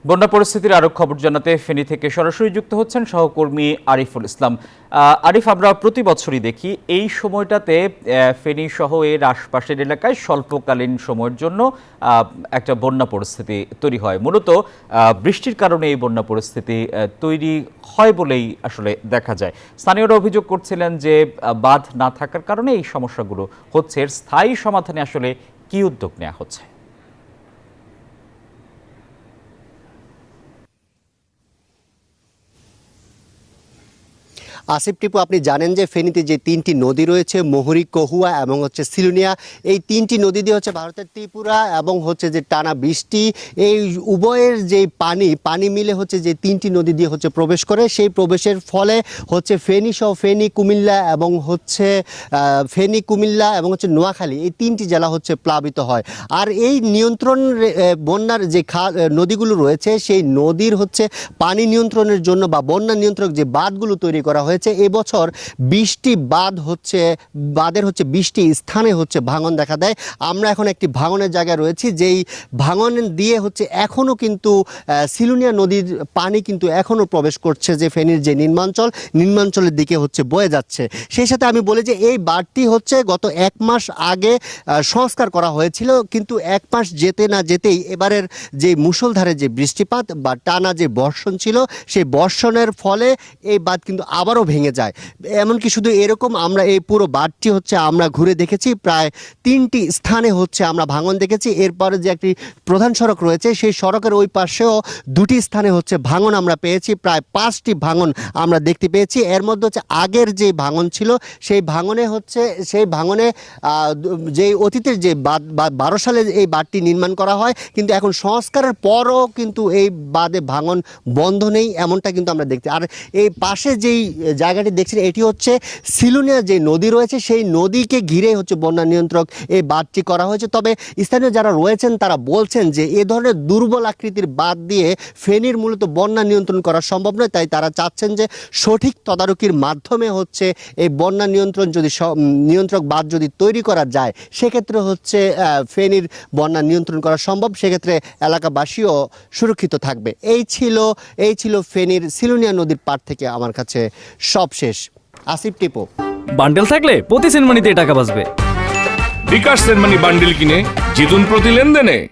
বন্যা পরিস্থিতির আরো খবর জানাতে ফেনী থেকে সরাসরি যুক্ত হচ্ছেন সহকর্মী আরিফুল ইসলাম। আরিফ, আমরা প্রতি বছরই দেখি এই সময়টাতে ফেনী সহ এর আশপাশের এলাকায় স্বল্পকালীন সময়ের জন্য একটা বন্যা পরিস্থিতি তৈরি হয়। মূলত বৃষ্টির কারণে এই বন্যা পরিস্থিতি তৈরি হয় বলেই আসলে দেখা যায়। স্থানীয়রা অভিযোগ করছিলেন যে বাঁধ না থাকার কারণে এই সমস্যাগুলো হচ্ছে। এর স্থায়ী সমাধানে আসলে কি উদ্যোগ নেওয়া হচ্ছে? আসিফ টিপু, আপনি জানেন যে ফেনীতে যে তিনটি নদী রয়েছে, মুহুরী, কহুয়া এবং সিলুনিয়া, এই তিনটি নদী দিয়ে ভারতের ত্রিপুরা এবং যে টানা বৃষ্টি, এই উভয়ের যে পানি মিলে যে তিনটি নদী দিয়ে প্রবেশ করে, সেই প্রবেশের ফলে ফেনী সহ ফেনী, কুমিল্লা এবং ফেনী, কুমিল্লা এবং নোয়াখালী, এই তিনটি জেলা প্লাবিত হয়। আর এই নিয়ন্ত্রণ বন্যার যে নদীগুলো রয়েছে, সেই নদীর পানি নিয়ন্ত্রণের জন্য বা বন্যা নিয়ন্ত্রক যে বাঁধগুলো তৈরি করা হয়েছে, এবছর 20টি বাঁধ বাঁধের 20টি স্থানে ভাঙন দেখা দেয়। আমরা এখন একটি ভাঙনের জায়গায় রয়েছি, যেই ভাঙন দিয়ে এখনো কিন্তু সিলুনিয়া নদীর পানি কিন্তু এখনো প্রবেশ করছে, যে ফেনীর যে নিম্নাঞ্চলের দিকে বয়ে যাচ্ছে। সেই সাথে আমি বলি যে এই বাঁধটি গত 1 মাস আগে সংস্কার করা হয়েছিল, কিন্তু 1 মাস যেতে না যেতেই এবারের যে মুষলধারে যে বৃষ্টিপাত বা টানা যে বর্ষণ ছিল, সেই বর্ষণের ফলে এই বাঁধ কিন্তু আবারও ভেঙে যায়। এমনকি শুধু এরকম, আমরা এই পুরো বাঁধটি আমরা ঘুরে দেখেছি, প্রায় 3টি স্থানে আমরা ভাঙন দেখেছি। এরপরে যে একটি প্রধান সড়ক রয়েছে, সেই সড়কের ওই পাশেও 2টি স্থানে ভাঙন আমরা পেয়েছি। প্রায় 5টি ভাঙন আমরা দেখতে পেয়েছি। এর মধ্যে আগের যে ভাঙন ছিল, সেই ভাঙনে যে অতীতের যে বাঁধ 12 সালে এই বাঁধটি নির্মাণ করা হয়, কিন্তু এখন সংস্কারের পরও কিন্তু এই বাঁধে ভাঙন বন্ধ নেই, এমনটা কিন্তু আমরা দেখছি। আর এই পাশে যেই জায়গাটি দেখছেন, এটি সিলুনিয়া যে নদী রয়েছে, সেই নদীকে ঘিরে বন্যা নিয়ন্ত্রক এই বাঁধটি করা হয়েছে। তবে স্থানীয় যারা রয়েছেন তারা বলছেন যে এ ধরনের দুর্বল আকৃতির বাঁধ দিয়ে ফেনীর মূলত বন্যা নিয়ন্ত্রণ করা সম্ভব নয়। তাই তারা চাচ্ছেন যে সঠিক তদারকির মাধ্যমে এই বন্যা নিয়ন্ত্রক বাঁধ যদি তৈরি করা যায়, সেক্ষেত্রে ফেনীর বন্যা নিয়ন্ত্রণ করা সম্ভব, সেক্ষেত্রে এলাকাবাসীও সুরক্ষিত থাকবে। এই ছিল ফেনীর সিলুনিয়া নদীর পাড় থেকে আমার কাছে সবশেষ। আসিফ টিপু। বান্ডেল থাকলে প্রতি সেনমানিতে টাকা বাঁচবে। বিকাশ সেনমানি বান্ডেল কিনে জিতুন প্রতি লেনদেনে।